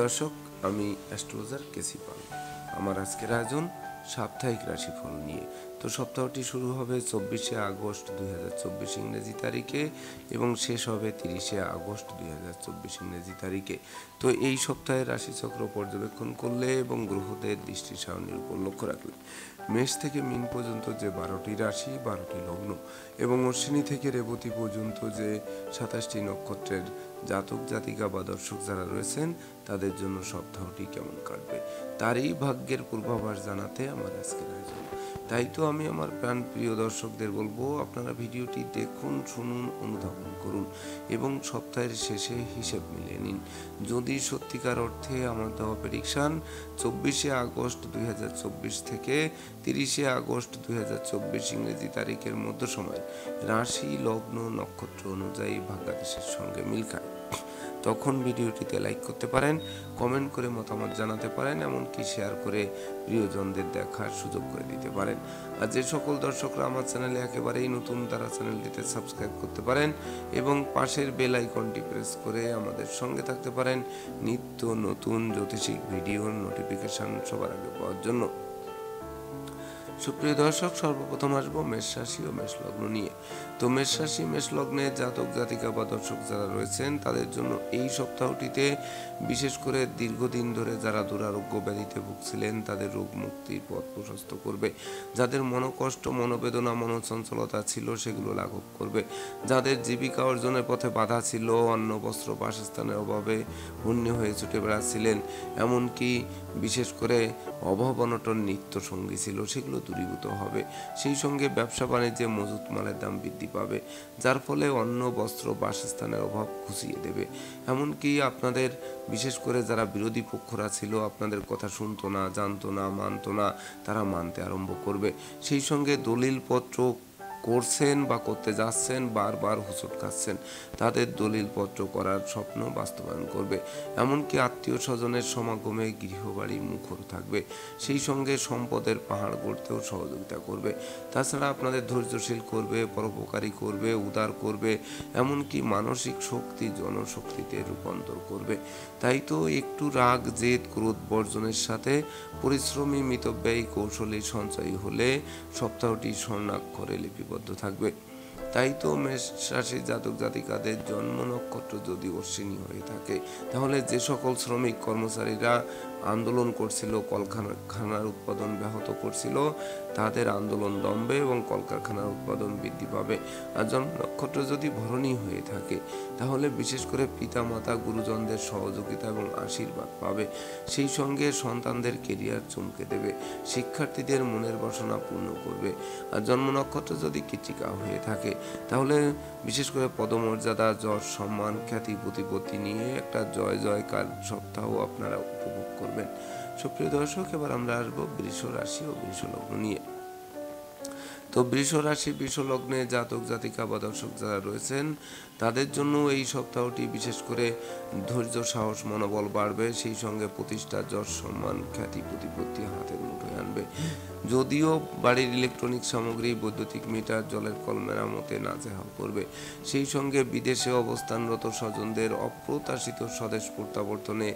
দর্শক, আমি অ্যাস্ট্রোলজার কেসি পাল। আমার আজকের আয়োজন সাপ্তাহিক রাশিফল নিয়ে। তো সপ্তাহটি শুরু হবে 24শে আগস্ট 2024 ইংরেজি তারিখে এবং শেষ হবে 30শে আগস্ট 2024 ইংরেজি তারিখে। তো এই সপ্তাহে রাশিচক্র পর্যবেক্ষণ করলে এবং গ্রহদের দৃষ্টি সারণীর উপর লক্ষ্য রাখলে মেষ থেকে মীন পর্যন্ত যে 12টি রাশি, 12টি লগ্ন এবং অশ্বিনী থেকে রেবতী পর্যন্ত যে 27টি নক্ষত্রের জাতক জাতিকা বা দর্শক যারা রয়েছেন তাদের জন্য সপ্তাহটি কেমন কাটবে তারই ভাগ্যের পূর্বাভাস জানাতে আমার আজকের আয়োজন। তাই তো আমি আমার প্রাণপ্রিয় দর্শকদের বলবো, আপনারা ভিডিওটি দেখুন, শুনুন, অনুধাবন করুন এবং সপ্তাহের শেষে হিসেব মিলিয়ে নিন। যদি সত্যিকার অর্থে আমার দেওয়া প্রেডিকশন 24শে আগস্ট 2024 থেকে 30শে আগস্ট 2024 ইংরেজি তারিখের মধ্য সময় রাশি, লগ্ন, নক্ষত্র অনুযায়ী ভাগ্যাদেশের সঙ্গে মিল খায়, তখন ভিডিওটিতে লাইক করতে পারেন, কমেন্ট করে মতামত জানাতে পারেন, এমনকি শেয়ার করে প্রিয়জনদের দেখার সুযোগ করে দিতে পারেন। আর যে সকল দর্শকরা আমার চ্যানেলে একেবারেই নতুন, তারা চ্যানেলটিতে সাবস্ক্রাইব করতে পারেন এবং পাশের বেল আইকনটি প্রেস করে আমাদের সঙ্গে থাকতে পারেন নিত্য নতুন জ্যোতিষিক ভিডিওর নোটিফিকেশন সবার আগে পাওয়ার জন্য। সুপ্রিয় দর্শক, সর্বপ্রথম আসবো মেষ রাশি ও মেষ লগ্ন নিয়ে। তো মেষ রাশি, মেষ লগ্নের জাতক জাতিকা বা দর্শক যারা রয়েছেন তাদের জন্য এই সপ্তাহটিতে বিশেষ করে দীর্ঘদিন ধরে যারা দুরারোগ্য ব্যাধিতে ভুগছিলেন তাদের রোগ মুক্তির পথ প্রশস্ত করবে। যাদের মনোকষ্ট, মনোবেদনা, মনোচঞ্চলতা ছিল সেগুলো লাঘব করবে। যাদের জীবিকা অর্জনের পথে বাধা ছিল, অন্ন, বস্ত্র, বাসস্থানের অভাবে হন্যে হয়ে ছুটে বেড়াচ্ছিলেন, এমনকি বিশেষ করে অভাব অনটন নিত্য সঙ্গী ছিল, সেগুলো দূরীভূত হবে। সেই সঙ্গে ব্যবসা বাণিজ্যে মজুত মালের দাম বৃদ্ধি পাবে, যার ফলে অন্ন, বস্ত্র, বাসস্থানের অভাব ঘুষিয়ে দেবে। এমনকি আপনাদের বিশেষ করে যারা বিরোধী পক্ষরা ছিল, আপনাদের কথা শুনতো না, জানতো না, মানতো না, তারা মানতে আরম্ভ করবে। সেই সঙ্গে দলিলপত্র করছেন বা করতে যাচ্ছেন, বারবার হোঁচট খাচ্ছেন, তাদের দলিলপত্র করার স্বপ্ন বাস্তবায়ন করবে। এমনকি আত্মীয় স্বজনের সমাগমে গৃহবাড়ি মুখর থাকবে। সেই সঙ্গে সম্পদের পাহাড় গড়তেও সহযোগিতা করবে। তাছাড়া আপনাদের ধৈর্যশীল করবে, পরোপকারী করবে, উদার করবে, এমনকি মানসিক শক্তি জনশক্তিতে রূপান্তর করবে। তাই তো একটু রাগ, জেদ, ক্রোধ বর্জনের সাথে পরিশ্রমী, মিতব্যয়ী, কৌশলী সঞ্চয়ী হলে সপ্তাহটি স্বর্ণাক্ষরে লিপিবদ্ধ থাকবে। তাই তো মেষ রাশির জাতক জাতিকাদের জন্ম নক্ষত্র যদি অশ্বিনী হয়ে থাকে, তাহলে যে সকল শ্রমিক কর্মচারীরা আন্দোলন করছিল, কলকারখানার উৎপাদন ব্যাহত করছিল, তাদের আন্দোলন দমবে এবং কলকারখানার উৎপাদন বৃদ্ধি পাবে। আর জন্ম নক্ষত্র যদি ভরণী হয়ে থাকে, তাহলে বিশেষ করে পিতামাতা, গুরুজনদের সহযোগিতা এবং আশীর্বাদ পাবে। সেই সঙ্গে সন্তানদের কেরিয়ার চমকে দেবে, শিক্ষার্থীদের মনের বাসনা পূর্ণ করবে। আর জন্ম নক্ষত্র যদি কৃত্তিকা হয়ে থাকে, তাহলে বিশেষ করে পদমর্যাদা, যশ, সম্মান, খ্যাতি, প্রতিপত্তি নিয়ে একটা জয় জয়কার সপ্তাহ আপনারা উপভোগ করবেন। সুপ্রিয় দর্শক, এবার আমরা আসবো বৃষ রাশি ও বৃষ লগ্ন নিয়ে। তো বৃষ রাশি, বৃষ লগ্নে জাতক জাতিকা বা দর্শক যারা রয়েছেন তাদের জন্য এই সপ্তাহটি বিশেষ করে ধৈর্য, সাহস, মনোবল বাড়বে। সেই সঙ্গে প্রতিষ্ঠা, যশ, সম্মান, খ্যাতি, প্রতিপত্তি হাতের মুঠোয় আনবে। যদিও বাড়ির ইলেকট্রনিক সামগ্রী, বৈদ্যুতিক মিটার, জলের কল মেরামতে নাজেহাল করবে। সেই সঙ্গে বিদেশে অবস্থানরত স্বজনদের অপ্রত্যাশিত স্বদেশ প্রত্যাবর্তনে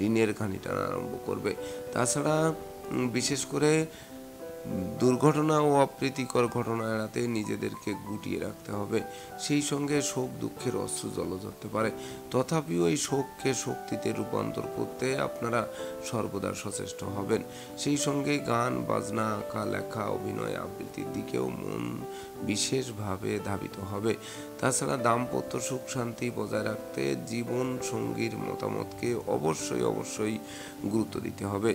ঋণের ঘানি টানা আরম্ভ করবে। তাছাড়া বিশেষ করে দুর্ঘটনা ও অপ্রীতিকর ঘটনা এড়াতে নিজেদেরকে গুটিয়ে রাখতে হবে। সেই সঙ্গে শোক, দুঃখের অশ্রু জল ধরতে পারে, তথাপিও এই শোককে শক্তিতে রূপান্তর করতে আপনারা সর্বদা সচেষ্ট হবেন। সেই সঙ্গে গান, বাজনা, আঁকা, লেখা, অভিনয়, আবৃত্তির দিকেও মন বিশেষভাবে ধাবিত হবে। তাছাড়া দাম্পত্য সুখ শান্তি বজায় রাখতে জীবন সঙ্গীর মতামতকে অবশ্যই গুরুত্ব দিতে হবে।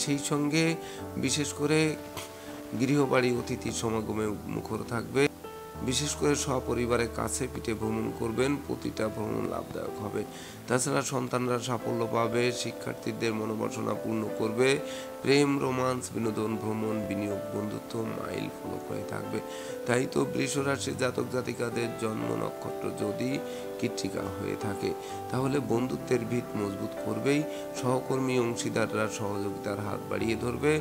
সেই সঙ্গে বিশেষ করে গৃহবাড়ি অতিথি সমাগমে মুখর থাকবে। বিশেষ করে সপরিবারের কাছে পিঠে ভ্রমণ করবেন, প্রতিটা ভ্রমণ লাভদায়ক হবে। তাছাড়া সন্তানরা সাফল্য পাবে, শিক্ষার্থীদের মনোবাসনা পূর্ণ করবে, প্রেম, রোমান্স, বিনোদন, ভ্রমণ, বিনিয়োগ, বন্ধুত্ব মাইল ফলক হয়ে থাকবে। তাই তো বৃষ রাশির জাতক জাতিকাদের জন্ম নক্ষত্র যদি কৃত্তিকা হয়ে থাকে, তাহলে বন্ধুত্বের ভিত মজবুত করবেই। সহকর্মী, অংশীদাররা সহযোগিতার হাত বাড়িয়ে ধরবে,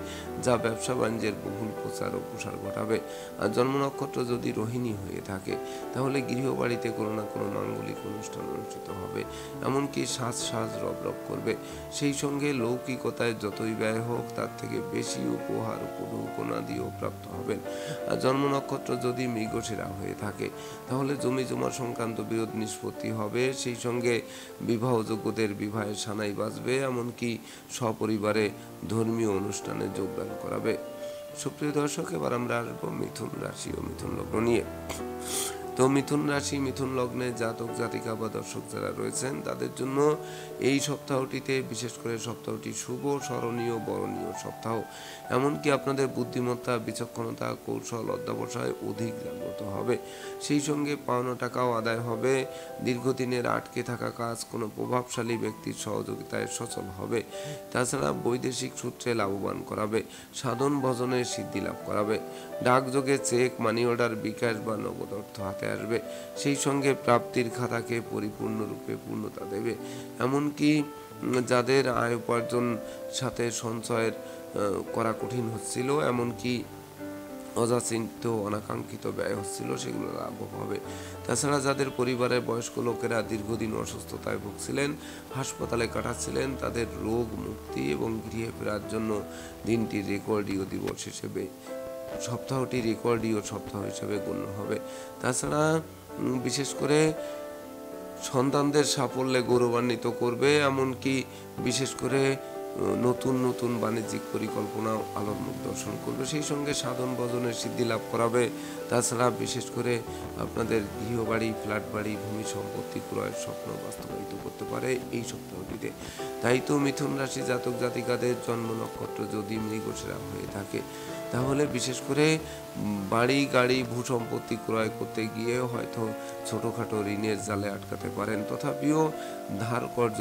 যা ব্যবসা বাণিজ্যের বহুল প্রচার ও প্রসার ঘটাবে। আর জন্ম নক্ষত্র যদি রোহিণী অশ্বিনী হয়ে থাকে, তাহলে গৃহবাড়িতে কোনো না কোনো মাঙ্গলিক অনুষ্ঠান অনুষ্ঠিত হবে, এমনকি সাজ রব করবে। সেই সঙ্গে লৌকিকতায় যতই ব্যয় হোক তার থেকে বেশি উপহার উপঢৌকনাদিও প্রাপ্ত হবেন। আর জন্ম নক্ষত্র যদি মৃগশিরা হয়ে থাকে, তাহলে জমি জমা সংক্রান্ত বিরোধ নিষ্পত্তি হবে। সেই সঙ্গে বিবাহযোগ্যদের বিবাহের সানাই বাজবে, এমনকি সপরিবারে ধর্মীয় অনুষ্ঠানে যোগদান করাবে। সুপ্রিয় দর্শক, এবার আমরা আসবো মিথুন রাশি ও মিথুন লগ্ন নিয়ে। তো মিথুন রাশি মিথুন লগ্নে জাতক জাতিকা বা দর্শক যারা রয়েছেন তাদের জন্য এই সপ্তাহটিতে, বিশেষ করে সপ্তাহটি শুভ, স্মরণীয়, বরণীয় সপ্তাহ। এমনকি আপনাদের বুদ্ধিমত্তা, বিচক্ষণতা, কৌশল, অধ্যবসায় অধিক জাগ্রত হবে। সেই সঙ্গে পাওনা টাকাও আদায় হবে। দীর্ঘদিনের আটকে থাকা কাজ কোনো প্রভাবশালী ব্যক্তির সহযোগিতায় সচল হবে। তাছাড়া বৈদেশিক সূত্রে লাভবান করাবে, সাধন ভজনের সিদ্ধি লাভ করাবে। ডাকযোগে চেক, মানি অর্ডার, বিকাশ বা নগদ অর্থ হাতে আসবে। সেই সঙ্গে প্রাপ্তির খাতাকে পরিপূর্ণরূপে পূর্ণতা দেবে। এমনকি যাদের আয় উপার্জন সাথে সঞ্চয়ের করা কঠিন হচ্ছিল, এমনকি অযাচিত অনাকাঙ্ক্ষিত ব্যয় হচ্ছিল, সেগুলো লাঘব হবে। তাছাড়া যাদের পরিবারের বয়স্ক লোকেরা দীর্ঘদিন অসুস্থতায় ভুগছিলেন, হাসপাতালে কাটাচ্ছিলেন, তাদের রোগ মুক্তি এবং গৃহে ফেরার জন্য দিনটি রেকর্ডীয় দিবস হিসেবে, সপ্তাহটি রেকর্ডীয় সপ্তাহ হিসেবে গণ্য হবে। তাছাড়া বিশেষ করে সন্তানদের সাফল্যে গৌরবান্বিত করবে, এমনকি বিশেষ করে নতুন নতুন বাণিজ্যিক পরিকল্পনাও আলোর মুখ দর্শন করবে। সেই সঙ্গে সাধন ভজনের সিদ্ধি লাভ করাবে। তাছাড়া বিশেষ করে আপনাদের গৃহবাড়ি, ফ্ল্যাট বাড়ি, ভূমি সম্পত্তি ক্রয়ের স্বপ্ন বাস্তবায়িত করতে পারে এই সপ্তাহটিতে। তাই তো মিথুন রাশি জাতক জাতিকাদের জন্ম নক্ষত্র যদি মৃগশিরা হয়ে থাকে, তাহলে বিশেষ করে বাড়ি, গাড়ি, ভূ সম্পত্তি ক্রয় করতে গিয়ে হয়তো ছোটোখাটো ঋণের জালে আটকাতে পারেন। তথাপিও ধার কর্য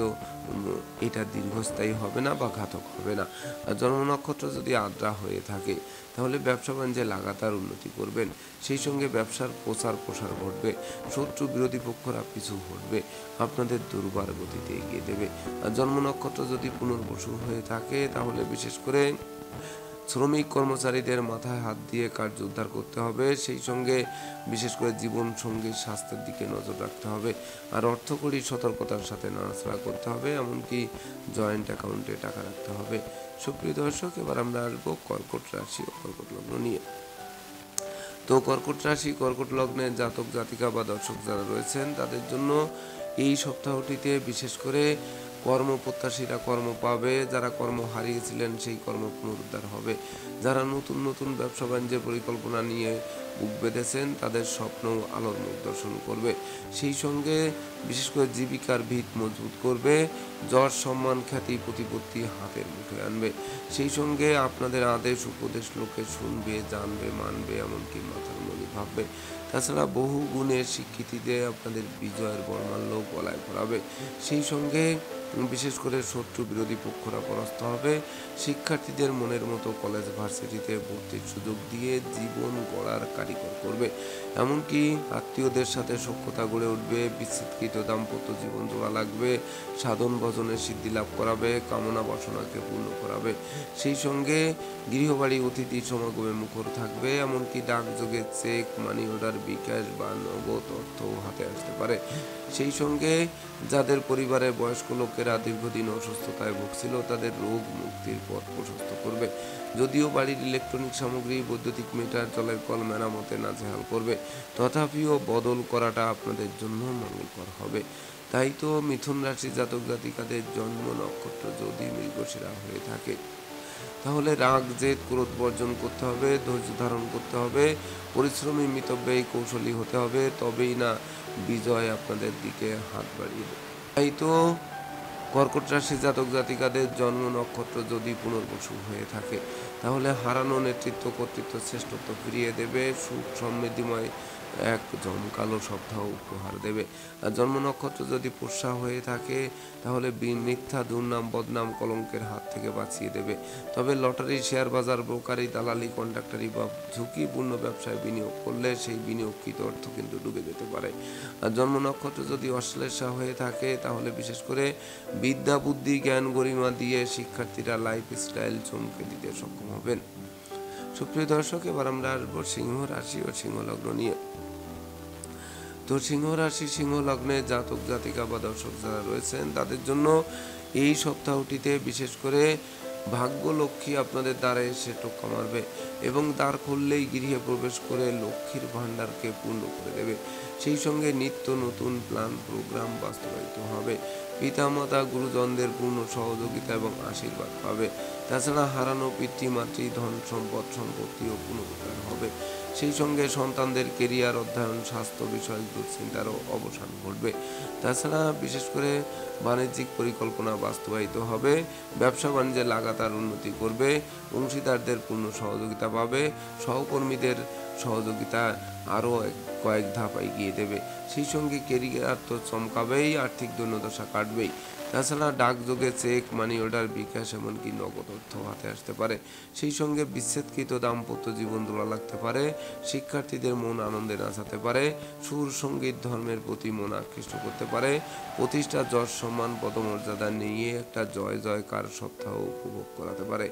এটা দীর্ঘস্থায়ী হবে না বা ঘাতক হবে না। আর জন্ম নক্ষত্র যদি আদ্রা হয়ে থাকে, তাহলে ব্যবসা বাণিজ্যে লাগাতার উন্নতি করবেন। সেই সঙ্গে ব্যবসার প্রসার ঘটবে। শত্রু বিরোধী পক্ষরা পিছু হটবে, আপনাদের দুর্বার গতিতে এগিয়ে দেবে। আর জন্ম নক্ষত্র যদি পুনর্বসু হয়ে থাকে, তাহলে বিশেষ করে শ্রমিক কর্মচারীদের মাথায় হাত দিয়ে কার্য উদ্ধার করতে হবে। সেই সঙ্গে বিশেষ করে জীবন সঙ্গীর স্বাস্থ্যের দিকে নজর রাখতে হবে। আর অর্থকরী সতর্কতার সাথে নাড়াচাড়া করতে হবে, এমনকি জয়েন্ট অ্যাকাউন্টে টাকা রাখতে হবে। সুপ্রিয় দর্শক, এবার আমরা আসবো কর্কট রাশি ও কর্কট লগ্ন নিয়ে। তো কর্কট রাশি কর্কট লগ্নের জাতক জাতিকা বা দর্শক যারা রয়েছেন তাদের জন্য এই সপ্তাহটিতে বিশেষ করে কর্মপ্রত্যাশীরা কর্ম পাবে। যারা কর্ম হারিয়েছিলেন সেই কর্ম পুনরুদ্ধার হবে। যারা নতুন নতুন ব্যবসা বাণিজ্যের পরিকল্পনা নিয়ে বুক বেঁধেছেন তাদের স্বপ্ন আলোর মুখ দর্শন করবে। সেই সঙ্গে বিশেষ করে জীবিকার ভিত মজবুত করবে। যশ, সম্মান, খ্যাতি, প্রতিপত্তি হাতের মুঠোয় আনবে। সেই সঙ্গে আপনাদের আদেশ উপদেশ লোকে শুনবে, জানবে, মানবে, এমনকি মাথার মনি ভাববে। তাছাড়া বহু গুণের স্বীকৃতিতে আপনাদের বিজয়ের বর্মাল্য গলায় পড়াবে। সেই সঙ্গে বিশেষ করে শত্রু বিরোধী পক্ষরা পরাস্ত হবে। শিক্ষার্থীদের মনের মতো কলেজ ভার্সিটিতে ভর্তির সুযোগ দিয়ে জীবন গড়ার কারিগর করবে। এমনকি আত্মীয়দের সাথে সখ্যতা গড়ে উঠবে। বিচ্ছেদকৃত দাম্পত্য জীবন জোড়া লাগবে। সাধন ভজনের সিদ্ধি লাভ করাবে, কামনা বাসনাকে পূর্ণ করাবে। সেই সঙ্গে গৃহবাড়ি অতিথি সমাগমে মুখর থাকবে। এমনকি ডাকযোগে চেক, মানি অর্ডার, বিকাশ বা নগদ অর্থ হাতে আসতে পারে। সেই সঙ্গে যাদের পরিবারের বয়স্ক লোকেরা দীর্ঘদিন অসুস্থতায় ভুগছিল তাদের রোগ মুক্তির পথ প্রশস্ত করবে। যদিও বাড়ির ইলেকট্রনিক সামগ্রী, বৈদ্যুতিক মিটার, জলের কল মেরামতে নাজেহাল করবে, তথাপিও বদল করাটা আপনাদের জন্য মঙ্গলকর হবে। তাই তো মিথুন রাশি জাতক জাতিকাদের জন্ম নক্ষত্র যদি মৃগশিরা হয়ে থাকে, তাহলে রাগ, জেদ, ক্রোধ বর্জন করতে হবে, ধৈর্য ধারণ করতে হবে, পরিশ্রমী, মিতব্যয়ী, কৌশলী হতে হবে। তবেই না বিজয় আপনাদের দিকে হাত বাড়িয়ে দেবে। তাই তো কর্কট রাশি জাতক জাতিকাদের জন্ম নক্ষত্র যদি পুনর্বসু হয়ে থাকে, তাহলে হারানো নেতৃত্ব, কর্তৃত্ব, শ্রেষ্ঠত্ব ফিরিয়ে দেবে। সুখ সমৃদ্ধিময় এক জমকালো সপ্তাহ উপহার দেবে। আর জন্ম নক্ষত্র যদি পুষ্যা হয়ে থাকে, তাহলে মিথ্যা, দুর্নাম, বদনাম, কলঙ্কের হাত থেকে বাঁচিয়ে দেবে। তবে লটারি, শেয়ার বাজার, ব্রোকারি, দালালি, কন্ট্রাক্টারি বা ঝুঁকিপূর্ণ ব্যবসায় বিনিয়োগ করলে সেই বিনিয়োগকৃত অর্থ কিন্তু ডুবে যেতে পারে। আর জন্ম নক্ষত্র যদি অশ্লেষা হয়ে থাকে, তাহলে বিশেষ করে বিদ্যা, বুদ্ধি, জ্ঞান, গরিমা দিয়ে শিক্ষার্থীরা লাইফ স্টাইল চমকে দিতে সক্ষম হবেন। সুপ্রিয় দর্শক, এবার আমরা আসবো সিংহ রাশি ও সিংহ লগ্ন নিয়ে। তো সিংহ রাশি সিংহ লগ্নে জাতক জাতিকা বা দর্শক যারা রয়েছেন তাদের জন্য এই সপ্তাহটিতে বিশেষ করে ভাগ্য লক্ষ্মী আপনাদের দ্বারে এসে টোক্কা মারবে এবং দ্বার খুললেই গৃহে প্রবেশ করে লক্ষ্মীর ভাণ্ডারকে পূর্ণ করে দেবে। সেই সঙ্গে নিত্য নতুন প্ল্যান প্রোগ্রাম বাস্তবায়িত হবে। পিতামাতা গুরুজনদের পূর্ণ সহযোগিতা এবং আশীর্বাদ পাবে। তাছাড়া হারানো পিতৃমাতৃ ধন সম্পদ সম্পত্তিও পুনরুদ্ধার হবে। সেই সঙ্গে সন্তানদের কেরিয়ার অধ্যয়ন স্বাস্থ্য বিষয়ক দুশ্চিন্তারও অবসান ঘটবে। তাছাড়া বিশেষ করে বাণিজ্যিক পরিকল্পনা বাস্তবায়িত হবে। ব্যবসা বাণিজ্যে লাগাতার উন্নতি করবে। অংশীদারদের পূর্ণ সহযোগিতা পাবে। সহকর্মীদের সহযোগিতা আরও কয়েক ধাপ এগিয়ে দেবে। সেই সঙ্গে কেরিয়ার তো চমকাবেই, আর্থিক দৈন্যদশা কাটবেই। তাছাড়া ডাকযোগে চেক মানি অর্ডার বিকাশ এমনকি নগদ অর্থ হাতে আসতে পারে। সেই সঙ্গে বিচ্ছেদকৃত দাম্পত্য জীবন দোলা লাগতে পারে। শিক্ষার্থীদের মন আনন্দে নাচাতে পারে। সুর সঙ্গীত ধর্মের প্রতি মন আকৃষ্ট করতে পারে। প্রতিষ্ঠা যশ সম্মান পদমর্যাদা নিয়ে একটা জয় জয়কার সপ্তাহ উপভোগ করাতে পারে।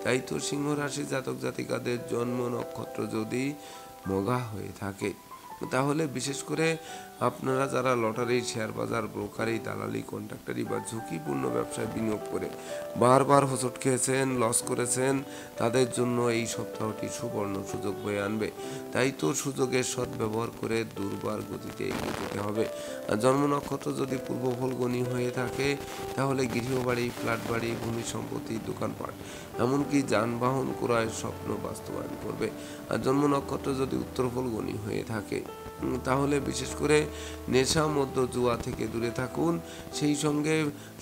তাই তো সিংহ রাশি জাতক জাতিকাদের জন্ম নক্ষত্র যদি মঘা হয়ে থাকে তাহলে বিশেষ করে আপনারা যারা লটারি শেয়ার বাজার ব্রোকারি দালালি কন্ট্রাক্টারি বা ঝুঁকিপূর্ণ ব্যবসায় বিনিয়োগ করে বারবার হোঁচট খেয়েছেন লস করেছেন তাদের জন্য এই সপ্তাহটি সুবর্ণ সুযোগ বয়ে আনবে। তাই তো সুযোগের সদ্ব্যবহার করে দুর্বার গতিতে এগিয়ে যেতে হবে। আর জন্ম নক্ষত্র যদি পূর্ব ফলগণী হয়ে থাকে তাহলে গৃহবাড়ি ফ্ল্যাট বাড়ি ভূমি সম্পত্তি দোকানপাট এমনকি যানবাহন ক্রয়ের স্বপ্ন বাস্তবায়ন করবে। আর জন্ম নক্ষত্র যদি উত্তর ফলগণী হয়ে থাকে তাহলে বিশেষ করে নেশা মদ্য জুয়া থেকে দূরে থাকুন। সেই সঙ্গে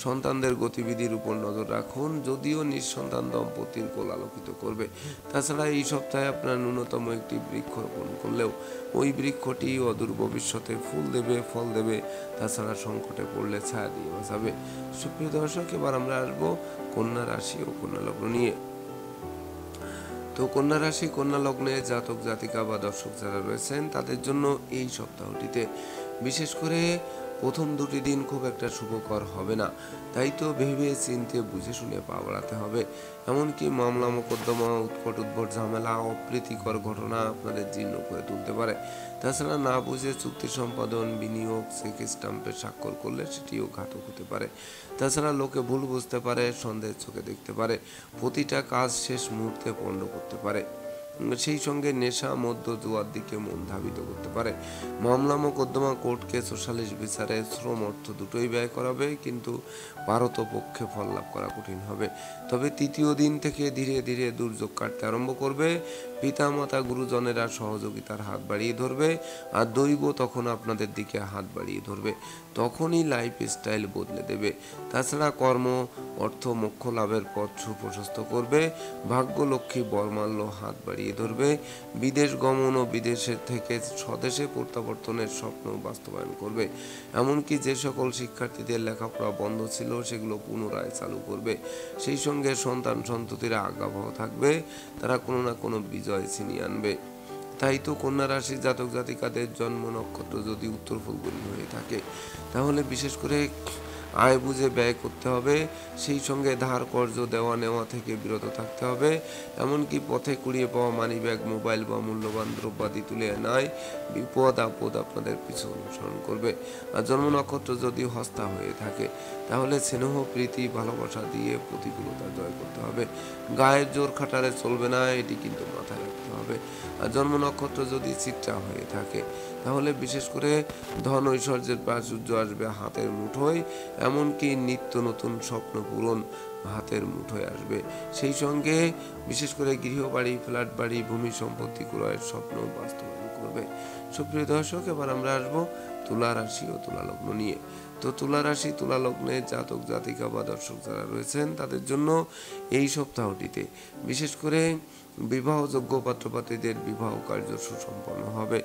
সন্তানদের গতিবিধির উপর নজর রাখুন। যদিও নিঃসন্তান দম্পতির কোল আলোকিত করবে। তাছাড়া এই সপ্তাহে আপনার ন্যূনতম একটি বৃক্ষ রোপণ করলেও ওই বৃক্ষটি অদূর ভবিষ্যতে ফুল দেবে ফল দেবে। তাছাড়া সংকটে পড়লে ছায়া দিয়ে বাঁচাবে। সুপ্রিয় দর্শক, এবার আমরা আসবো কন্যা রাশি ও কন্যা লগ্ন নিয়ে। তো কন্যা রাশি কন্যা লগ্নে জাতক জাতিকা বা দর্শক যারা রয়েছেন তাদের জন্য এই সপ্তাহটিতে বিশেষ করে প্রথম দুটি দিন খুব একটা শুভকর হবে না। তাই তো ভেবে চিনতে বুঝে শুনে পা বাড়াতে হবে। এমনকি মামলা মোকদ্দমা উৎকট উদ্ভট ঝামেলা অপ্রীতিকর ঘটনা আপনাদের জীর্ণ করে তুলতে পারে। তাছাড়া না বুঝে চুক্তি সম্পাদন বিনিয়োগ চেক স্টাম্পে স্বাক্ষর করলে সেটিও ঘাতক হতে পারে। তাছাড়া লোকে ভুল বুঝতে পারে সন্দেহের চোখে দেখতে পারে। প্রতিটা কাজ শেষ মুহূর্তে পণ্ড করতে পারে। সেই সঙ্গে নেশা মধ্য জুয়ার দিকে মন ধাবিত করতে পারে। মামলা মোকদ্দমা কোর্ট কেস ও সালিশ বিচারে শ্রম অর্থ দুটোই ব্যয় করাবে, কিন্তু পারত পক্ষে ফল লাভ করা কঠিন হবে। তবে তৃতীয় দিন থেকে ধীরে ধীরে দুর্যোগ কাটতে আরম্ভ করবে। পিতামাতা গুরুজনেরা সহযোগিতার হাত বাড়িয়ে ধরবে আর দৈব তখন আপনাদের দিকে হাত বাড়িয়ে ধরবে। তখনই লাইফ স্টাইল বদলে দেবে। তাছাড়া কর্ম অর্থ মোক্ষ লাভের পথ সুপ্রশস্ত করবে। ভাগ্য লক্ষ্মী বরমাল্য হাত বাড়িয়ে ধরবে। বিদেশ গমন ও বিদেশের থেকে স্বদেশে প্রত্যাবর্তনের স্বপ্ন বাস্তবায়ন করবে। এমনকি যে সকল শিক্ষার্থীদের লেখাপড়া বন্ধ ছিল সেগুলো পুনরায় চালু করবে। সেই সঙ্গে সন্তান সন্ততিরা আজ্ঞাবহ থাকবে। তারা কোনো না কোনো বিজয় ছিনিয়ে আনবে। তাই তো কন্যা রাশির জাতক জাতিকাদের জন্ম নক্ষত্র যদি উত্তর ফলগুনি হয়ে থাকে তাহলে বিশেষ করে আয় বুঝে ব্যয় করতে হবে। সেই সঙ্গে ধার কর্জ দেওয়া নেওয়া থেকে বিরত থাকতে হবে। এমনকি পথে কুড়িয়ে পাওয়া মানি ব্যাগ মোবাইল বা মূল্যবান দ্রব্যাদি তুলে নেয় বিপদ আপদ আপনাদের পিছু অনুসরণ করবে। আর জন্ম নক্ষত্র যদি হস্তা হয়ে থাকে তাহলে স্নেহ প্রীতি ভালোবাসা দিয়ে প্রতিকূলতা জয় করতে হবে। গায়ের জোর খাটালে চলবে না, এটি কিন্তু মাথায় রাখতে হবে। আর জন্ম নক্ষত্র যদি চিত্রা হয়ে থাকে তাহলে বিশেষ করে ধন ঐশ্বর্যের প্রাচুর্য আসবে হাতের মুঠোয়। এমনকি নিত্য নতুন স্বপ্ন পূরণ হাতের মুঠোয় আসবে। সেই সঙ্গে বিশেষ করে গৃহবাড়ি ফ্ল্যাট বাড়ি ভূমি সম্পত্তি ক্রয়ের স্বপ্ন বাস্তবায়ন করবে। সুপ্রিয় দর্শক, এবার আমরা আসবো তুলা রাশি ও তুলা লগ্ন নিয়ে। তো তুলা রাশি তুলা লগ্নে জাতক জাতিকা বা দর্শক যারা রয়েছেন তাদের জন্য এই সপ্তাহটিতে বিশেষ করে বিবাহযোগ্য পাত্রপাত্রীদের বিবাহ কার্য সুসম্পন্ন হবে।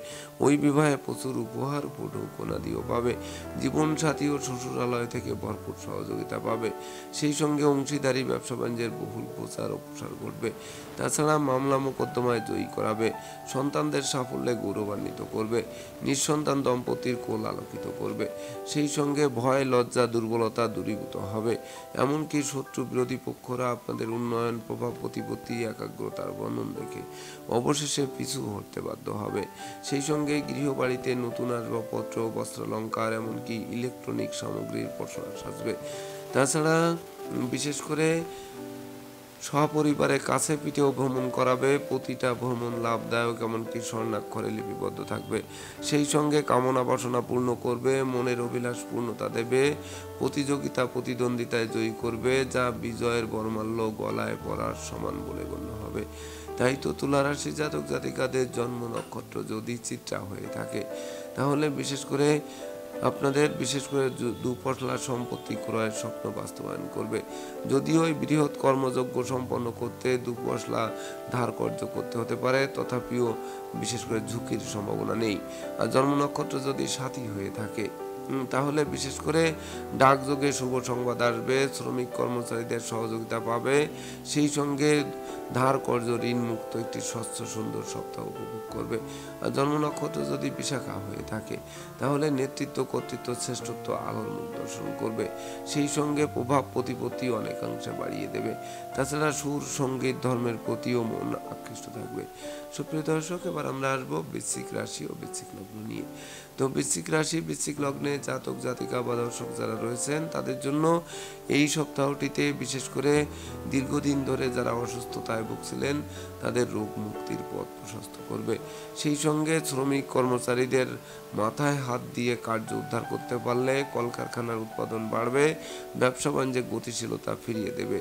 ওই বিবাহে প্রচুর উপহার উপঢৌকনাদিও পাবে। জীবনসাথী ও শ্বশুরালয় থেকে ভরপুর সহযোগিতা পাবে। সেই সঙ্গে অংশীদারি ব্যবসা বাণিজ্যের বহুল প্রচার ও প্রসার ঘটবে। তাছাড়া মামলা মোকদ্দমায় জয়ী করাবে। সন্তানদের সাফল্যে গৌরবান্বিত করবে। নিঃসন্তান দম্পতির কোল আলোকিত করবে। সেই সঙ্গে ভয় লজ্জা দুর্বলতা দূরীভূত হবে। এমনকি শত্রু বিরোধী পক্ষরা আপনাদের উন্নয়ন প্রভাব প্রতিপত্তি একাগ্রতার বন্ধন দেখে অবশেষে পিছু হটতে বাধ্য হবে। সেই সঙ্গে গৃহবাড়িতে নতুন আসবাবপত্র, বস্ত্রালঙ্কার, এমনকি ইলেকট্রনিক সামগ্রীর পসরা সাজবে। তাছাড়া বিশেষ করে সপরিবারে কাছে পিঠেও ভ্রমণ করাবে। প্রতিটা ভ্রমণ লাভদায়ক, এমনকি স্বর্ণাক্ষরে লিপিবদ্ধ থাকবে। সেই সঙ্গে কামনা বাসনা পূর্ণ করবে, মনের অভিলাষ পূর্ণতা দেবে, প্রতিযোগিতা প্রতিদ্বন্দ্বিতায় জয়ী করবে, যা বিজয়ের বর্মাল্য গলায় পরার সমান বলে গণ্য হবে। তাই তো তুলা রাশি জাতক জাতিকাদের জন্ম নক্ষত্র যদি চিত্রা হয়ে থাকে, তাহলে বিশেষ করে আপনাদের দুপশলা সম্পত্তি ক্রয়ের স্বপ্ন বাস্তবায়ন করবে। যদিও এই বৃহৎ কর্মযজ্ঞ সম্পন্ন করতে দুপশলা ধার কর্য করতে হতে পারে, তথাপিও বিশেষ করে ঝুঁকির সম্ভাবনা নেই। আর জন্ম নক্ষত্র যদি সাথী হয়ে থাকে, তাহলে বিশেষ করে ডাকযোগে শুভ সংবাদ আসবে, শ্রমিক কর্মচারীদের সহযোগিতা পাবে। সেই সঙ্গে ধার কর্য ঋণ মুক্ত একটি স্বচ্ছ সুন্দর সপ্তাহ উপভোগ করবে। আর জন্ম নক্ষত্র যদি বিশাখা হয়ে থাকে, তাহলে নেতৃত্ব, কর্তৃত্ব, শ্রেষ্ঠত্ব আলোর মুখ দর্শন করবে। সেই সঙ্গে প্রভাব প্রতিপত্তি অনেকাংশে বাড়িয়ে দেবে। তাছাড়া সুর, সঙ্গীত, ধর্মের প্রতিও মন আকৃষ্ট থাকবে। সুপ্রিয় দর্শক, এবার আমরা আসবো বৃশ্চিক রাশি ও বৃশ্চিক লগ্ন নিয়ে। তো বৃশ্চিক রাশি, বৃশ্চিক লগ্নে জাতক জাতিকা বা দর্শক যারা রয়েছেন, তাদের জন্য এই সপ্তাহটিতে বিশেষ করে দীর্ঘদিন ধরে যারা অসুস্থতায় ভুগছিলেন, তাদের রোগ মুক্তির পথ প্রশস্ত করবে। সেই সঙ্গে শ্রমিক কর্মচারীদের মাথায় হাত দিয়ে কার্য উদ্ধার করতে পারলে কলকারখানার উৎপাদন বাড়বে, ব্যবসা বাণিজ্যে গতিশীলতা ফিরিয়ে দেবে।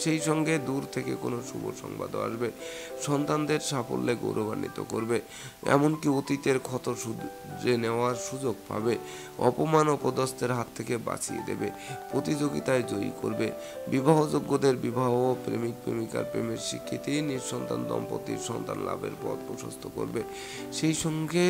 সেই সঙ্গে দূর থেকে কোনো শুভ সংবাদও আসবে, সন্তানদের সাফল্যে গৌরবান্বিত করবে, এমনকি অতীতের ক্ষত শুধরে নেওয়ার সুযোগ পাবে, অপমান অপদস্থের হাত থেকে বাঁচিয়ে দেবে, প্রতিযোগিতায় জয়ী করবে, বিবাহযোগ্যদের বিবাহ, প্রেমিক প্রেমিকার প্রেমের স্বীকৃতি, নিঃসন্তান দম্পতির সন্তান লাভের পথ প্রশস্ত করবে। সেই সঙ্গে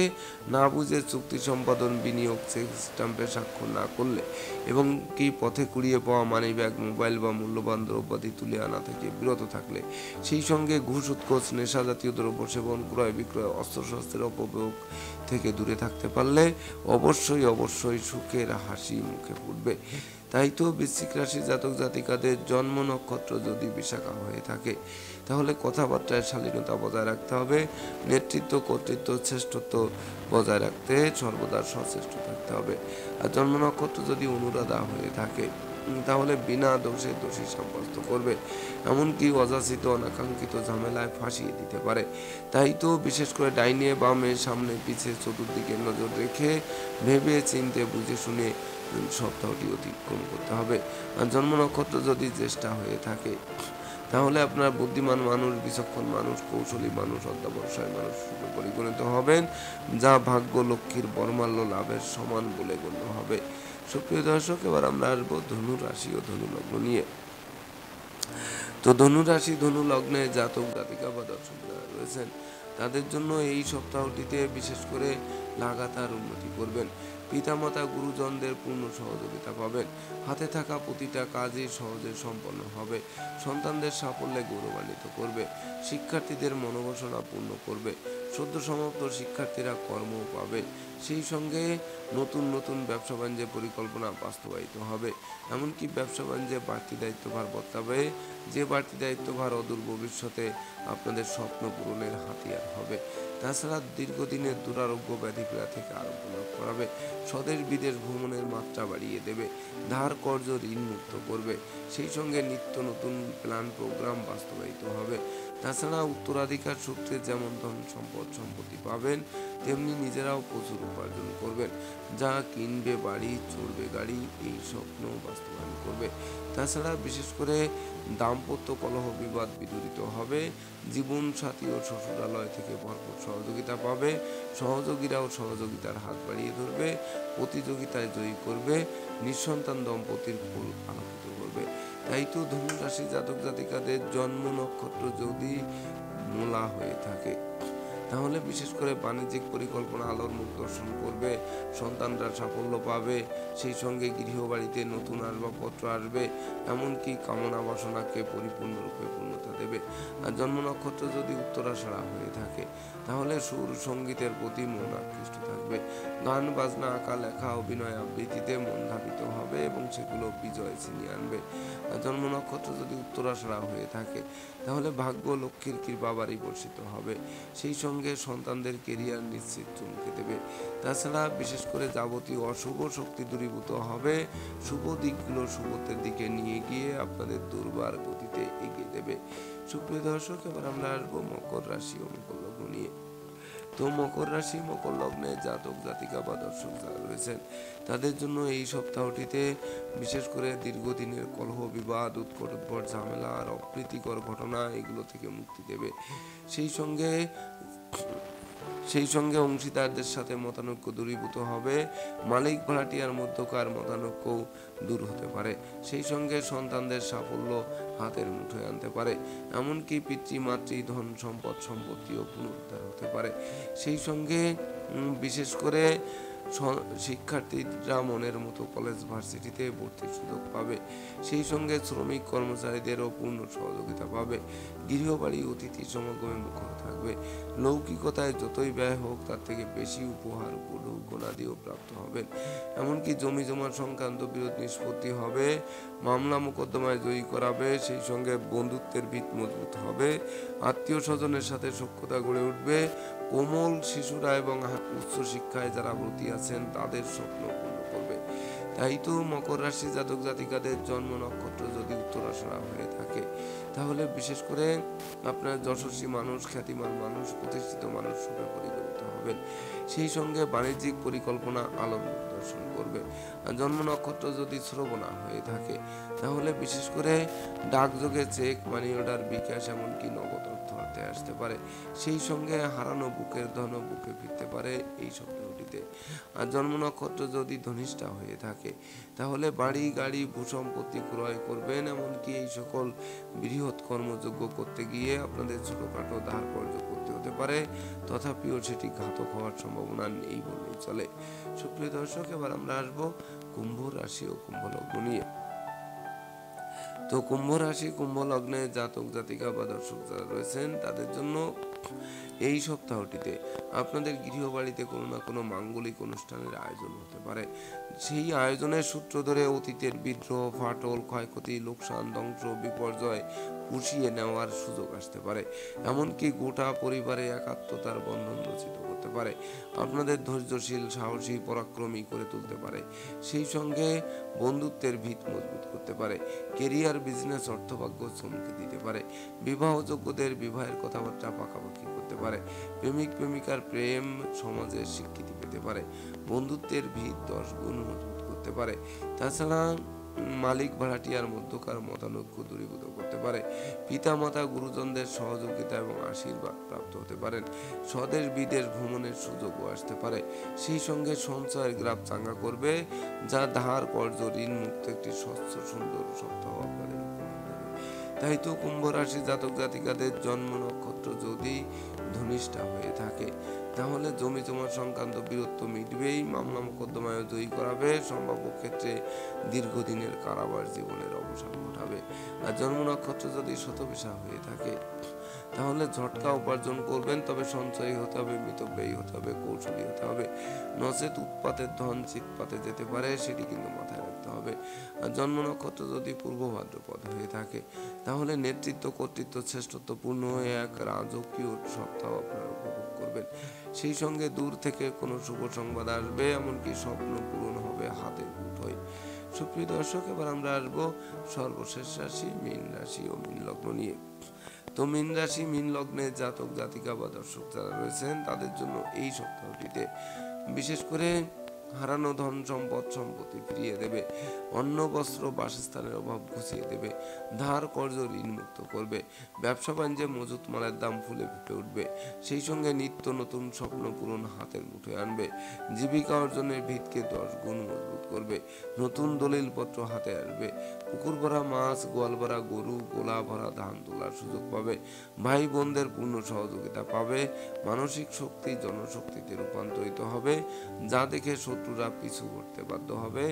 না বুঝে চুক্তি সম্পাদন, বিনিয়োগ, চেক স্ট্যাম্পে স্বাক্ষর না করলে এবং কি পথে কুড়িয়ে পাওয়া মানিব্যাগ, মোবাইল বা মূল্যবান দ্রব্যাদি তুলে আনা থেকে বিরত থাকলে, সেই সঙ্গে ঘুষ, উৎকোচ, নেশা জাতীয় দ্রব্য সেবন, ক্রয় বিক্রয়, অস্ত্রশস্ত্রের অপপ্রয়োগ থেকে দূরে থাকতে পারলে অবশ্যই সুখের হাসি মুখে ফুটবে। তাই তো বৃশ্চিক রাশি জাতক জাতিকাদের জন্ম নক্ষত্র যদি বিশাখা হয়ে থাকে, তাহলে কথাবার্তায় শালীনতা বজায় রাখতে হবে, নেতৃত্ব, কর্তৃত্ব, শ্রেষ্ঠত্ব বজায় রাখতে সর্বদা সচেষ্ট থাকতে হবে। আর জন্ম নক্ষত্র যদি অনুরাধা হয়ে থাকে, তাহলে বিনা দোষে দোষী সাব্যস্ত করবে, এমনকি অযাচিত অনাকাঙ্ক্ষিত ঝামেলায় ফাঁসিয়ে দিতে পারে। তাই তো বিশেষ করে ডাইনে বামে, সামনে পিছে, চতুর্দিকে নজর রেখে ভেবে চিনতে বুঝে শুনে সপ্তাহটি অতিক্রম করতে হবে। আর জন্ম নক্ষত্র যদি জ্যেষ্ঠা হয়ে থাকে, তাহলে আপনার বুদ্ধিমান মানুষ, বিচক্ষণ মানুষ, কৌশলী মানুষ, অধ্যবসায়ী মানুষ পরিগণিত হবেন, যা ভাগ্য লক্ষ্মীর বর্মাল্য লাভের সমান বলে গণ্য হবে। সুপ্রিয় দর্শক, এবার আমরা আসবো ধনু রাশি ও ধনু লগ্ন নিয়ে। তো ধনু রাশি, ধনু লগ্নে জাতক জাতিকা বা দর্শক যারা রয়েছেন, তাদের জন্য এই সপ্তাহটিতে বিশেষ করে লাগাতার উন্নতি করবেন। পিতামাতা, গুরুজনদের পূর্ণ সহযোগিতা পাবেন। হাতে থাকা প্রতিটা কাজই সহজে সম্পন্ন হবে। সন্তানদের সাফল্যে গৌরবান্বিত করবে। শিক্ষার্থীদের মনোবাসনা পূর্ণ করবে। সদ্য সমাপ্ত শিক্ষার্থীরা কর্ম পাবে। সেই সঙ্গে নতুন নতুন ব্যবসা বাণিজ্যের পরিকল্পনা বাস্তবায়িত হবে, এমনকি ব্যবসা বাণিজ্যে বাড়তি দায়িত্বভার বর্তাবে, যে বাড়তি দায়িত্বভার অদূর ভবিষ্যতে আপনাদের স্বপ্ন পূরণের হাতিয়ার হবে। তাছাড়া দীর্ঘদিনের দুরারোগ্য ব্যাধিপীড়া থেকে আরোগ্য লাভ করাবে, স্বদেশ বিদেশ ভ্রমণের মাত্রা বাড়িয়ে দেবে, ধার কর্য ঋণ মুক্ত করবে। সেই সঙ্গে নিত্য নতুন প্ল্যান প্রোগ্রাম বাস্তবায়িত হবে। তাছাড়া উত্তরাধিকার সূত্রে যেমন ধন সম্পত্তি পাবেন, তেমনি নিজেরাও প্রচুর উপার্জন করবেন, যা কিনবে বাড়ি, চড়বে গাড়ি, এই স্বপ্ন বাস্তবায়ন করবে। তাছাড়া বিশেষ করে দাম্পত্য কলহ বিবাদ বিদূরিত হবে, জীবন সাথী ও শ্বশুরালয় থেকে ভরপুর সহযোগিতা পাবে, সহযোগীরাও সহযোগিতার হাত বাড়িয়ে ধরবে, প্রতিযোগিতায় জয়ী করবে, নিঃসন্তান দম্পতির ফুল আলোকিত করবে। তাই তো ধনু রাশি জাতক জাতিকাদের জন্ম নক্ষত্র যদি মূলা হয়ে থাকে, তাহলে বিশেষ করে বাণিজ্যিক পরিকল্পনা আলোর মুখ দর্শন করবে, সন্তানরা সাফল্য পাবে, সেই সঙ্গে গৃহবাড়িতে নতুন আসবাবপত্র আসবে, এমনকি কামনা বাসনাকে পরিপূর্ণরূপে পূর্ণতা দেবে। আর জন্ম নক্ষত্র যদি উত্তরাষাঢ়া হয়ে থাকে, তাহলে সুর সঙ্গীতের প্রতি মন আকৃষ্ট থাকবে, গান বাজনা, আঁকা লেখা, অভিনয় আবৃত্তিতে মন ধাবিত হবে এবং সেগুলো বিজয় ছিনিয়ে আনবে। আর জন্ম নক্ষত্র যদি উত্তরাষাঢ়া হয়ে থাকে, তাহলে ভাগ্য লক্ষ্মীর কৃপা বাড়ি বর্ষিত হবে। সেই সঙ্গে সন্তানদের কেরিয়ার নিশ্চিত চমকে দেবে। তাছাড়া বিশেষ করে যাবতীয় অশুভ শক্তি দূরীভূত হবে, শুভ দিকগুলো শুভত্বের দিকে নিয়ে গিয়ে আপনাদের দুর্বার গতিতে এগিয়ে দেবে। সুপ্রিয় দর্শক, এবার আমরা আসবো মকর রাশি ও মকর লগ্ন নিয়ে। তো মকর রাশি মকর লগ্নে জাতক জাতিকা বা দর্শক যারা রয়েছেন তাদের জন্য এই সপ্তাহটিতে বিশেষ করে দীর্ঘদিনের কলহ বিবাদ উৎকট উদ্ভট ঝামেলা আর অপ্রীতিকর ঘটনা এগুলো থেকে মুক্তি দেবে। সেই সঙ্গে অংশীদারদের সাথে মতানৈক্য দূরীভূত হবে, মালিক ভাড়াটিয়ার মধ্যকার মতানৈক্যও দূর হতে পারে। সেই সঙ্গে সন্তানদের সাফল্য হাতের মুঠোয় আনতে পারে, এমনকি পিতৃমাতৃ ধন সম্পদ সম্পত্তিও পুনরুদ্ধার হতে পারে। সেই সঙ্গে বিশেষ করে শিক্ষার্থীরা মনের মতো কলেজ ভার্সিটিতে ভর্তির সুযোগ পাবে। সেই সঙ্গে শ্রমিক কর্মচারীদেরও পূর্ণ সহযোগিতা পাবে। গৃহবাড়ি অতিথি সমাগমে মুখর থাকবে। লৌকিকতায় যতই ব্যয় হোক তার থেকে বেশি উপহার উপঢৌকনাদিও প্রাপ্ত হবেন। এমনকি জমি জমা সংক্রান্ত বিরোধ নিষ্পত্তি হবে, মামলা মোকদ্দমায় জয়ী করাবে। সেই সঙ্গে বন্ধুত্বের ভিত মজবুত হবে, আত্মীয় স্বজনের সাথে সখ্যতা গড়ে উঠবে। কোমল শিশুরা এবং উচ্চ শিক্ষায় যারা ব্রতী আছেন তাদের স্বপ্ন পূর্ণ করবে। তাই তো মকর রাশি জাতক জাতিকাদের জন্ম নক্ষত্র যদি উত্তরাষাঢ়া হয়ে থাকে তাহলে বিশেষ করে আপনার যশস্বী মানুষ, খ্যাতিমান মানুষ, প্রতিষ্ঠিত মানুষ রূপে পরিগণিত হবেন। সেই সঙ্গে বাণিজ্যিক পরিকল্পনা আলোর দর্শন করবে। আর জন্ম নক্ষত্র যদি শ্রবণা হয়ে থাকে তাহলে বিশেষ করে ডাকযোগে চেক, মানি অর্ডার, বিকাশ এমনকি নগদ অর্থ হাতে আসতে পারে। সেই সঙ্গে হারানো বুকের ধন বুকে ফিরতে পারে এই সপ্তাহটিতে। আর জন্ম নক্ষত্র যদি ধনিষ্ঠা হয়ে থাকে তাহলে বাড়ি গাড়ি ভূসম্পত্তি ক্রয় করবেন, এমনকি এই সকল বৃহৎ কর্মযোগ্য করতে গিয়ে আপনাদের ছোটখাটো ধার কর্য করতে হতে পারে, তথাপিও সেটি ঘাতক হওয়ার সম্ভাবনা নেই বললেই চলে। সুপ্রিয় দর্শক, এবার আমরা আসবো কুম্ভ রাশি ও কুম্ভ লগ্ন নিয়ে। তো কুম্ভ রাশি কুম্ভ লগ্নে জাতক জাতিকা বা দর্শক যারা রয়েছেন তাদের জন্য এই সপ্তাহটিতে আপনাদের গৃহবাড়িতে কোনো না কোনো মাঙ্গলিক অনুষ্ঠানের আয়োজন হতে পারে। সেই আয়োজনের সূত্র ধরে অতীতের বিদ্রোহ, ফাটল, ক্ষয়ক্ষতি, লোকসান, ধ্বংস, বিপর্যয় পুষিয়ে নেওয়ার সুযোগ আসতে পারে। এমনকি গোটা পরিবারে একাত্মতার বন্ধন রচিত করতে পারে, আপনাদের ধৈর্যশীল, সাহসী, পরাক্রমী করে তুলতে পারে। সেই সঙ্গে বন্ধুত্বের ভিত মজবুত করতে পারে। কেরিয়ার, বিজনেস, অর্থভাগ্য চমকে দিতে পারে। বিবাহযোগ্যদের বিবাহের কথাবার্তা পাকাপাকি করতে পারে। প্রেমিক প্রেমিকার প্রেম সমাজের স্বীকৃতি পেতে পারে। বন্ধুত্বের ভিত 10 গুণ মজবুত করতে পারে। তাছাড়া মালিক ভাড়াটিয়ার মধ্যকার মতানৈক্য দূরীভূত করতে পারে। পিতামাতা গুরুজনদের সহযোগিতা এবং আশীর্বাদ প্রাপ্ত হতে পারেন। স্বদেশ বিদেশ ভ্রমণের সুযোগও আসতে পারে। সেই সঙ্গে সঞ্চয়ের গ্রাফ চাঙ্গা করবে, যা ধার কর্জ ঋণ মুক্ত একটি স্বচ্ছ সুন্দর সপ্তাহ আপনাদের উপহার দেবে। তাই তো কুম্ভ রাশি জাতক জাতিকাদের জন্ম নক্ষত্র যদি ধনিষ্ঠা হয়ে থাকে তাহলে জমি জমা সংক্রান্ত বিরোধ মিটবেই, মামলা মোকদ্দমায় জয়ী করাবে, সম্ভাব্য ক্ষেত্রে দীর্ঘদিনের কারাবাস জীবনের অবসান ঘটাবে। আর জন্ম নক্ষত্র যদি শতবিশা হয়ে থাকে তাহলে ঝটকা উপার্জন করবেন, তবে সঞ্চয়ী হতে হবে, মিতব্যয়ী হতে হবে, কৌশলী হতে হবে, নচেত উৎপাতের ধন চিৎপাতে যেতে পারে, সেটি কিন্তু মাথায় রাখতে হবে। আর জন্ম নক্ষত্র যদি পূর্ব ভাদ্রপদ হয়ে থাকে তাহলে নেতৃত্ব, কর্তৃত্ব, শ্রেষ্ঠত্বপূর্ণ হয়ে এক রাজকীয় সপ্তাহ আপনারা উপভোগ করবেন। সেই সঙ্গে দূর থেকে কোনো শুভ সংবাদ আসবে, এমনকি স্বপ্ন পূরণ হবে হাতের মুঠোয়। সুপ্রিয় দর্শক, এবার আমরা আসবো সর্বশেষ রাশি মীন রাশি ও মীন লগ্ন নিয়ে। তো মীন রাশি মীন লগ্নে জাতক জাতিকা বা দর্শক যারা রয়েছেন তাদের জন্য এই সপ্তাহটিতে বিশেষ করে হারানো ধন সম্পদ সম্পত্তি ফিরিয়ে দেবে, অন্ন বস্ত্র বাসস্থানের অভাব ঘুচিয়ে দেবে, ধার কর্জ ঋণ মুক্ত করবে, ব্যবসা বাণিজ্যে মজুত মালের দাম ফুলে ফুটে উঠবে। সেই সঙ্গে নিত্য নতুন স্বপ্ন পূরণ হাতের মুঠোয় আনবে, জীবিকা অর্জনের ভিতকে 10 গুণ মজবুত করবে, নতুন দলিল পত্র হাতে আসবে, পুকুর ভরা মাছ, গোয়াল ভরা গরু, গোলা ভরা ধান তোলার সুযোগ পাবে, ভাই বোনদের পূর্ণ সহযোগিতা পাবে, মানসিক শক্তি জনশক্তিতে রূপান্তরিত হবে, যা দেখে শত্রুরা পিছু করতে বাধ্য হবে।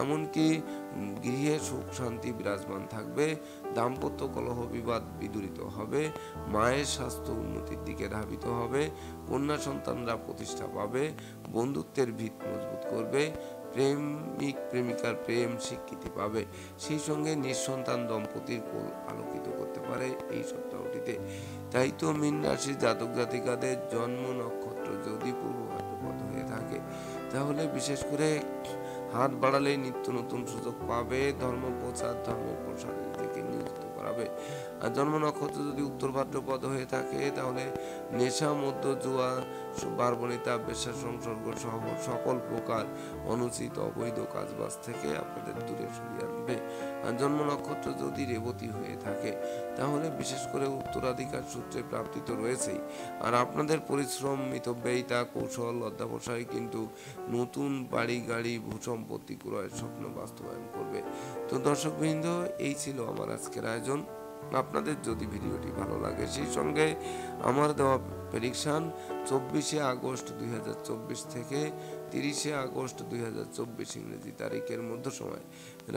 এমনকি গৃহে সুখ শান্তি বিরাজমান থাকবে, দাম্পত্য কলহ বিবাদ বিদূরিত হবে, মায়ের স্বাস্থ্য উন্নতির দিকে ধাবিত হবে, কন্যা সন্তানরা প্রতিষ্ঠা পাবে, বন্ধুত্বের ভিত মজবুত করবে, প্রেমিক প্রেমিকার প্রেম স্বীকৃতি পাবে। সেই সঙ্গে নিঃসন্তান দম্পতির কোল আলোকিত করতে পারে এই সপ্তাহটিতে। তাই তো মীন রাশির জাতক জাতিকাদের জন্ম নক্ষত্র যদি পূর্ব ভাদ্রপদ হয়ে থাকে, তাহলে বিশেষ করে হাত বাড়ালেই নিত্য নতুন সুযোগ পাবে। ধর্ম প্রচার ধর্মের প্রসারের দিকে নিয়োজিত করাবে। আর জন্ম নক্ষত্র যদি উত্তর ভাদ্রপদ হয়ে থাকে, তাহলে নেশা মধ্য জুয়া বারবণিতা বেশ্যা সংসর্গ সহ সকল প্রকার অনুচিত অবৈধ কাজবাজ থেকে আপনাদের দূরে সরিয়ে আনবে। আর জন্ম নক্ষত্র যদি রেবতী হয়ে থাকে, তাহলে বিশেষ করে উত্তরাধিকার সূত্রে প্রাপ্তি তো রয়েছেই, আর আপনাদের পরিশ্রম মিতব্যয়িতা কৌশল অধ্যাবসায় কিন্তু নতুন বাড়ি গাড়ি ভূসম্পত্তি ক্রয়ের স্বপ্ন বাস্তবায়ন করবে। তো দর্শকবৃন্দ, এই ছিল আমার আজকের আয়োজন। আপনাদের যদি ভিডিওটি ভালো লাগে, সেই সঙ্গে আমার দেওয়া প্রেডিকশন 24 আগস্ট 2024 থেকে 30 আগস্ট 2024 ইংরেজি তারিখের মধ্য সময়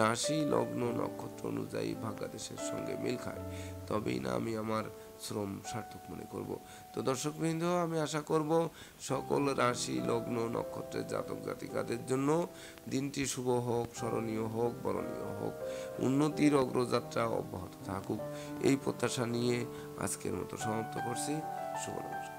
রাশি লগ্ন নক্ষত্র অনুযায়ী ভাগ্যাদেশের সঙ্গে মিল খায়, তবেই না আমি আমার শ্রম সার্থক মনে করব। তো দর্শকবৃন্দ, আমি আশা করব সকল রাশি লগ্ন নক্ষত্রের জাতক জাতিকাদের জন্য দিনটি শুভ হোক, স্মরণীয় হোক, বরণীয় হোক, উন্নতির অগ্রযাত্রা অব্যাহত থাকুক, এই প্রত্যাশা নিয়ে আজকের মতো সমাপ্ত করছি। শুভ নমস্কার।